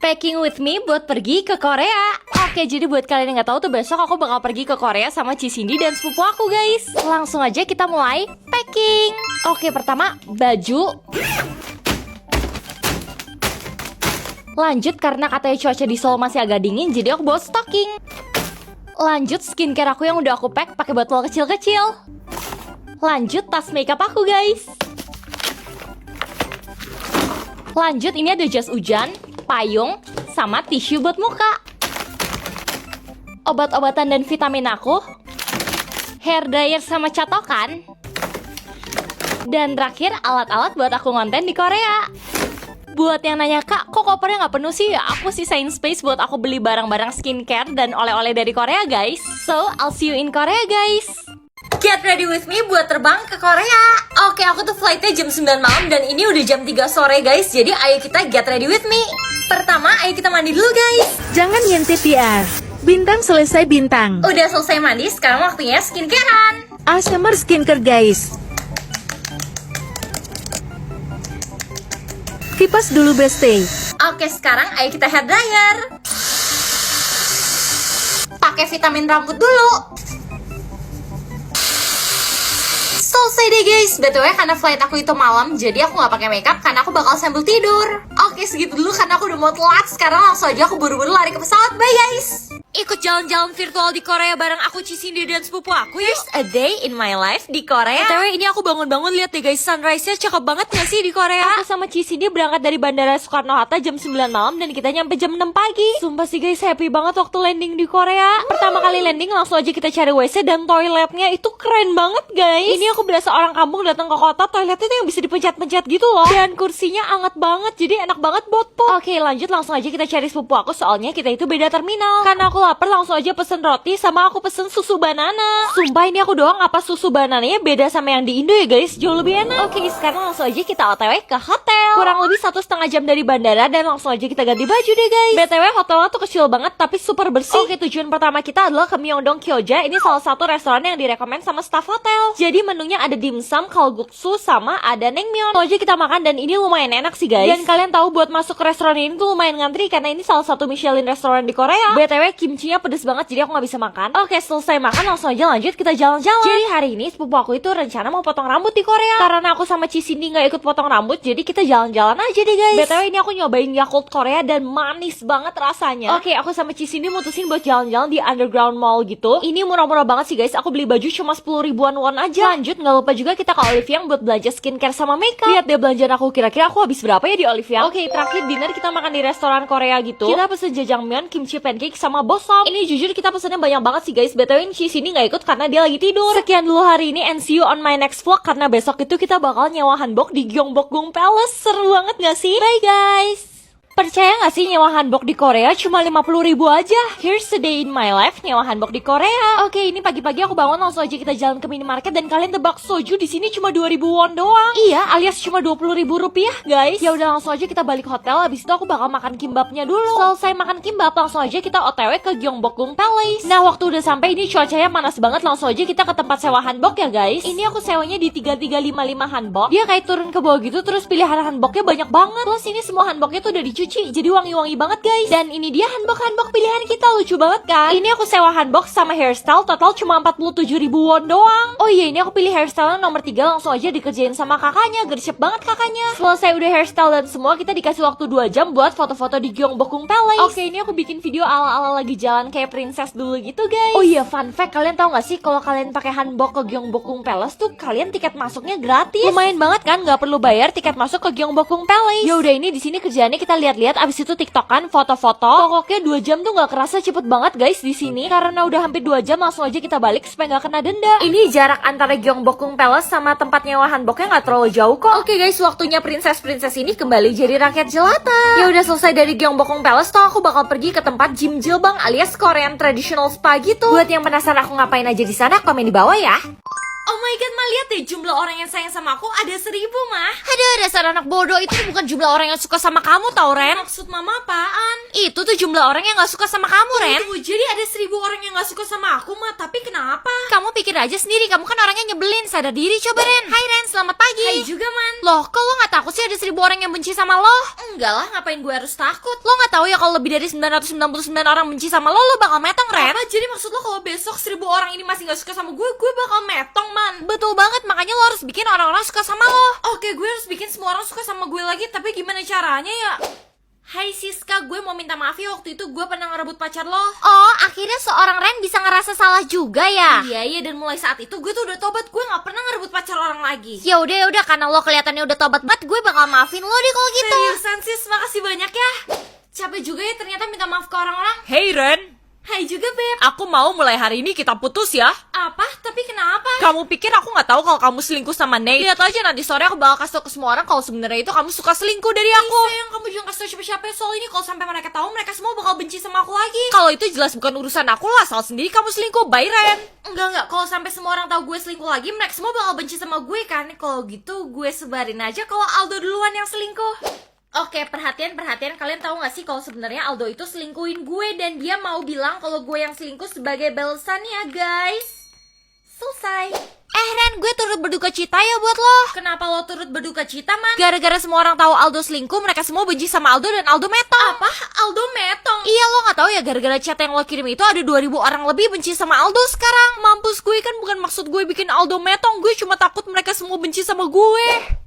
Packing with me buat pergi ke Korea. Oke, jadi buat kalian yang nggak tahu tuh besok aku bakal pergi ke Korea sama Cindy dan sepupu aku guys. Langsung aja kita mulai packing. Oke, pertama baju. Lanjut karena katanya cuaca di Seoul masih agak dingin, jadi aku bawa stocking. Lanjut skincare aku yang udah aku pack pakai botol kecil-kecil. Lanjut tas makeup aku guys. Lanjut ini ada jas hujan, payung, sama tisu buat muka. Obat-obatan dan vitamin aku. Hair dryer sama catokan. Dan terakhir alat-alat buat aku ngonten di Korea. Buat yang nanya, Kak, kok kopernya nggak penuh sih? Aku sisain space buat aku beli barang-barang skincare dan oleh-oleh dari Korea guys. So, I'll see you in Korea guys. Get ready with me buat terbang ke Korea. Oke, aku tuh flightnya jam 9 malam dan ini udah jam 3 sore guys. Jadi ayo kita get ready with me. Pertama, ayo kita mandi dulu guys. Jangan ngintip ya. Bintang selesai bintang. Udah selesai mandi, sekarang waktunya skincarean. ASMR skincare guys. Kipas dulu beste. Oke, sekarang ayo kita hair dryer. Pakai vitamin rambut dulu. Selesai deh guys. BTW karena flight aku itu malam, jadi aku nggak pakai makeup karena aku bakal sambil tidur. Oke, segitu dulu karena aku udah mau telat. Sekarang langsung aja aku buru-buru lari ke pesawat. Bye guys. Ikut jalan-jalan virtual di Korea bareng aku Cindy dan sepupu aku. Here's a day in my life di Korea. BTW ini aku bangun-bangun lihat deh guys, sunrise-nya cakep banget gak sih di Korea? Aku sama Cindy berangkat dari Bandara Soekarno-Hatta jam 9 malam dan kita nyampe jam 6 pagi. Sumpah sih guys, happy banget waktu landing di Korea. Pertama kali landing langsung aja kita cari WC dan toiletnya itu keren banget guys. Ini aku berasa orang kampung datang ke kota, toiletnya tuh yang bisa dipencet-pencet gitu loh. Dan kursinya hangat banget, jadi enak banget buat pop. Oke, lanjut langsung aja kita cari sepupu aku, soalnya kita itu beda terminal. Karena aku lapar langsung aja pesen roti sama aku pesen susu banana. Sumpah ini aku doang apa susu banananya beda sama yang di Indo ya guys, jauh lebih enak. Oke, sekarang langsung aja kita OTW ke hotel. Kurang lebih 1,5 jam dari bandara dan langsung aja kita ganti baju deh guys. BTW hotelnya tuh kecil banget tapi super bersih. Oke, tujuan pertama kita adalah ke Myeongdong Gyoza. Ini salah satu restoran yang direkomend sama staff hotel. Jadi menunya ada dimsum, kalguksu, sama ada naengmyeon. Langsung aja kita makan dan ini lumayan enak sih guys. Dan kalian tahu buat masuk ke restoran ini tuh lumayan ngantri karena ini salah satu Michelin restoran di Korea. BTW kimchinya pedes banget jadi aku nggak bisa makan. Oke, selesai makan langsung aja lanjut kita jalan-jalan. Jadi hari ini sepupu aku itu rencana mau potong rambut di Korea. Karena aku sama Cindy nggak ikut potong rambut, jadi kita jalan-jalan aja deh guys. BTW ini aku nyobain Yakult Korea dan manis banget rasanya. Oke, aku sama Cindy mutusin buat jalan-jalan di Underground Mall gitu. Ini murah-murah banget sih guys. Aku beli baju cuma 10 ribuan won aja. Lanjut, nggak lupa juga kita ke Oliviang buat belanja skincare sama makeup. Lihat deh belanjaan aku, kira-kira aku habis berapa ya di Oliviang. Oke, terakhir dinner kita makan di restoran Korea gitu. Kita pesen jajangmyeon, kimchi pancake sama bosom. Ini jujur kita pesennya banyak banget sih guys. BTW Cindy nggak ikut karena dia lagi tidur. Sekian dulu hari ini and see you on my next vlog karena besok itu kita bakal nyewa hanbok di Gyeongbokgung Palace. Seru banget gak sih? Bye guys. Percaya gak sih nyewa hanbok di Korea cuma 50 ribu aja? Here's a day in my life nyewa hanbok di Korea. Oke, ini pagi-pagi aku bangun langsung aja kita jalan ke minimarket dan kalian tebak soju di sini cuma 2.000 won doang. Iya, alias cuma 20 ribu rupiah guys. Ya udah langsung aja kita balik hotel. Habis itu aku bakal makan kimbapnya dulu. Selesai makan kimbap langsung aja kita OTW ke Gyeongbokgung Palace. Nah waktu udah sampai ini cuacanya panas banget. Langsung aja kita ke tempat sewa hanbok ya guys. Ini aku sewanya di 3355 hanbok. Dia kayak turun ke bawah gitu terus pilihan hanboknya banyak banget. Plus ini semua hanboknya tuh udah dicuci jadi wangi-wangi banget guys. Dan ini dia hanbok-hanbok pilihan kita, lucu banget kan. Ini aku sewa hanbok sama hairstyle total cuma 47 ribu won doang. Oh iya, ini aku pilih hairstyle nomor 3, langsung aja dikerjain sama kakaknya. Gercep banget kakaknya. Selesai udah hairstyle dan semua, kita dikasih waktu 2 jam buat foto-foto di Gyeongbokgung Palace. Oke, ini aku bikin video ala-ala lagi jalan kayak princess dulu gitu guys. Oh iya, fun fact, kalian tahu gak sih kalau kalian pakai hanbok ke Gyeongbokgung Palace tuh kalian tiket masuknya gratis. Lumayan banget kan, nggak perlu bayar tiket masuk ke Gyeongbokgung Palace. Ya udah, ini di sini kerjaannya kita lihat-lihat, abis itu tiktokan, foto-foto. Pokoknya 2 jam tuh nggak kerasa cepet banget guys di sini. Karena udah hampir 2 jam langsung aja kita balik supaya nggak kena denda. Ini jarak antara Gyeongbokgung Palace sama tempat nyewa hanboknya nggak terlalu jauh kok. Oke guys, waktunya princess ini kembali jadi rakyat jelata. Ya udah selesai dari Gyeongbokgung Palace tuh aku bakal pergi ke tempat Jim Jilbang alias Korean Traditional Spa gitu. Buat yang penasaran aku ngapain aja di sana, komen di bawah ya. Oh my god, Ma, lihat deh jumlah orang yang sayang sama aku ada 1000, Mah. Aduh, dasar anak bodoh, itu bukan jumlah orang yang suka sama kamu tau, Ren. Maksud Mama apaan? Itu tuh jumlah orang yang gak suka sama kamu, Ren. Jadi ada 1000 orang yang gak suka sama aku, Ma. Tapi kenapa? Kamu pikir aja sendiri, kamu kan orangnya nyebelin. Sadar diri coba, Ren. Hai, Ren, selamat pagi. Hai juga, Man. Loh, kok lo gak takut sih ada 1000 orang yang benci sama lo? Enggak lah, ngapain gue harus takut? Lo gak tahu ya kalau lebih dari 999 orang benci sama lo bakal metong, Ren. Apa? Jadi maksud lo kalau besok 1000 orang ini masih gak suka sama gue bakal metong, Man. Betul banget, makanya lo harus bikin orang-orang suka sama lo. Oke, gue harus bikin semua orang suka sama gue lagi, tapi gimana caranya ya? Hai Siska, gue mau minta maaf ya waktu itu gue pernah ngerebut pacar lo. Oh, akhirnya seorang Ren bisa ngerasa salah juga ya? Iya, dan mulai saat itu gue tuh udah tobat, gue gak pernah ngerebut pacar orang lagi. Ya udah, karena lo kelihatannya udah tobat banget, gue bakal maafin lo deh kalau gitu. Seriusan sis, makasih banyak ya. Capek juga ya ternyata minta maaf ke orang-orang. Hey Ren, Hai juga Beb. aku mau mulai hari ini kita putus ya. Apa? Tapi kenapa? Kamu pikir aku nggak tahu kalau kamu selingkuh sama Nate? Lihat aja nanti sore aku bakal kasih tau ke semua orang kalau sebenarnya itu kamu suka selingkuh dari aku. Sayang, kamu jangan kasih tau siapa-siapa soal ini. Kalau sampai mereka tahu, mereka semua bakal benci sama aku lagi. Kalau itu jelas bukan urusan aku lah, salah sendiri kamu selingkuh. Bye Ren. Enggak, kalau sampai semua orang tahu gue selingkuh lagi, mereka semua bakal benci sama gue kan. Kalau gitu gue sebarin aja kalau Aldo duluan yang selingkuh. Oke, perhatian, kalian tahu gak sih kalau sebenarnya Aldo itu selingkuhin gue dan dia mau bilang kalau gue yang selingkuh sebagai balasannya, guys. Selesai. Ren, gue turut berduka cita ya buat lo. Kenapa lo turut berduka cita, Man? Gara-gara semua orang tahu Aldo selingkuh, mereka semua benci sama Aldo dan Aldo metong. Apa? Aldo metong? Iya, lo nggak tahu ya gara-gara chat yang lo kirim itu ada 2000 orang lebih benci sama Aldo sekarang. Mampus gue, kan bukan maksud gue bikin Aldo metong, gue cuma takut mereka semua benci sama gue.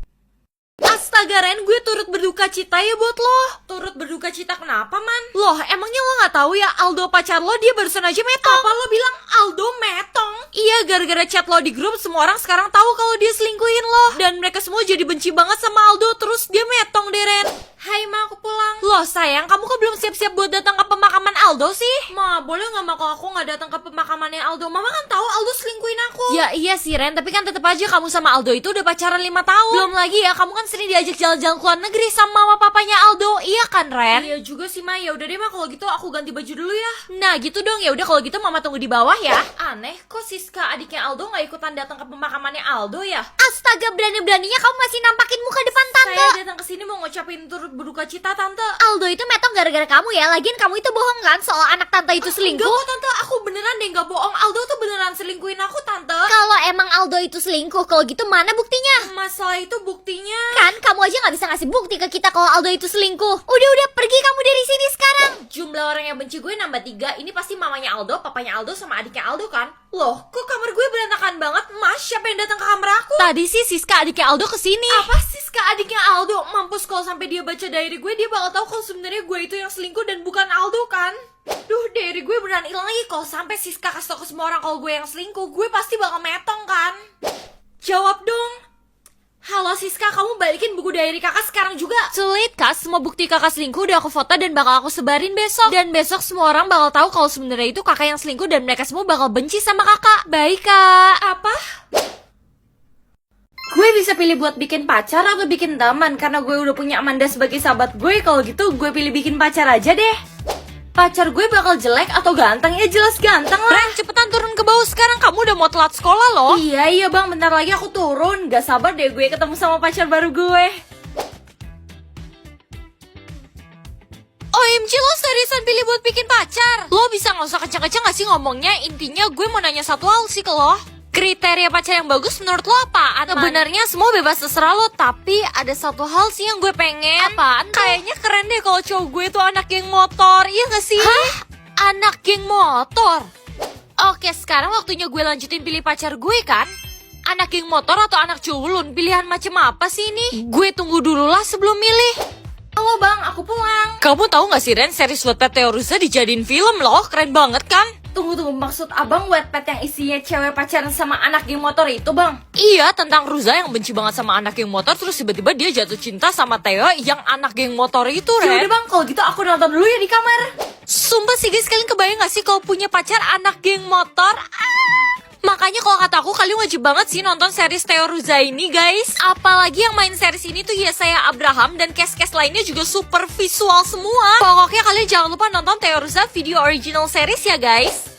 Astaga Ren, gue turut berduka cita ya buat lo. Turut berduka cita kenapa, Man? Loh, emangnya lo nggak tahu ya Aldo pacar lo dia barusan aja metong? Apa lo bilang Aldo metong? Iya, gara-gara chat lo di grup semua orang sekarang tahu kalau dia selingkuhin lo. Dan mereka semua jadi benci banget sama Aldo, terus dia metong deh Ren. Hai Ma, aku pulang. Loh sayang, kamu kok belum siap-siap buat datang ke pemakaman Aldo sih? Ma, boleh gak Ma kalau aku gak datang ke pemakamannya Aldo? Mama kan tahu Aldo selingkuhin aku. Ya iya sih Ren, tapi kan tetap aja kamu sama Aldo itu udah pacaran 5 tahun. Belum lagi ya, kamu kan sering diajak jalan-jalan ke luar negeri sama mama papanya Aldo. Iya kan Ren? Iya juga sih Ma, ya udah deh Ma, kalau gitu aku ganti baju dulu ya. Nah gitu dong, ya udah kalau gitu mama tunggu di bawah ya. Aneh, kok Siska adiknya Aldo gak ikutan datang ke pemakamannya Aldo ya? Astaga, berani-beraninya kamu masih nampakin muka depan tante. Saya datang ke sini mau ngucapin turut berduka cita Tante. Aldo itu metong gara-gara kamu ya. Lagian kamu itu bohong kan soal anak tante itu selingkuh? Enggak kok Tante, aku beneran deh gak bohong. Aldo tuh beneran selingkuhin aku Tante. Kalau emang Aldo itu selingkuh, kalau gitu mana buktinya? Masalah itu buktinya Kan kamu aja gak bisa ngasih bukti ke kita kalau Aldo itu selingkuh. Udah pergi kamu dari sini sekarang. Jumlah orang yang benci gue nambah 3. Ini pasti mamanya Aldo, papanya Aldo, sama adiknya Aldo kan? Loh, kok kamar gue berantakan banget? Mas, siapa yang datang ke kamar aku? Tadi sih Siska adiknya Aldo kesini. Apa Siska adiknya Aldo? Mampus, kalau sampai dia baca diary gue, dia bakal tahu kalau sebenarnya gue itu yang selingkuh dan bukan Aldo kan? Duh, diary gue beneran hilang lagi. Kalau sampai Siska kasih tau ke semua orang kalau gue yang selingkuh, gue pasti bakal metong kan? Jawab dong. Halo Siska, kamu balikin buku diary kakak sekarang juga. Sulit kak, semua bukti kakak selingkuh udah aku foto dan bakal aku sebarin besok. Dan besok semua orang bakal tahu kalau sebenarnya itu kakak yang selingkuh dan mereka semua bakal benci sama kakak. Baik kak. Apa? Gue bisa pilih buat bikin pacar atau bikin teman. Karena gue udah punya Amanda sebagai sahabat gue. Kalau gitu gue pilih bikin pacar aja deh. Pacar gue bakal jelek atau ganteng? Ya jelas ganteng lah. Ren, cepetan turun ke bawah sekarang, kamu udah mau telat sekolah loh. Iya bang, bentar lagi aku turun. Gak sabar deh gue ketemu sama pacar baru gue. OMG, lo seriusan pilih buat bikin pacar? Lo bisa gak usah kencang-kencang gak sih ngomongnya? Intinya gue mau nanya satu hal sih ke lo. Kriteria pacar yang bagus menurut lo apaan? Sebenarnya semua bebas terserah lo, tapi ada satu hal sih yang gue pengen. Apaan tuh? Kayaknya keren deh kalau cowok gue tuh anak geng motor, iya gak sih? Hah? Anak geng motor? Oke, sekarang waktunya gue lanjutin pilih pacar gue kan? Anak geng motor atau anak culun? Pilihan macam apa sih ini? Gue tunggu dulu lah sebelum milih. Halo bang, aku pulang. Kamu tahu gak sih Ren, series Wattpad Theorusa dijadiin film loh, keren banget kan? Tunggu, maksud abang Wattpad yang isinya cewek pacaran sama anak geng motor itu bang? Iya, tentang Ruza yang benci banget sama anak geng motor, terus tiba-tiba dia jatuh cinta sama Theo yang anak geng motor itu, Ren. Yaudah bang, kalau gitu aku nonton dulu ya di kamar. Sumpah sih guys, kalian kebayang gak sih kalau punya pacar anak geng motor? Makanya kalau kata aku, kalian wajib banget sih nonton series Theo Ruza ini guys. Apalagi yang main series ini tuh Yesaya Abraham dan cast-cast lainnya juga super visual semua. Pokoknya kalian jangan lupa nonton Theo Ruza video original series ya guys.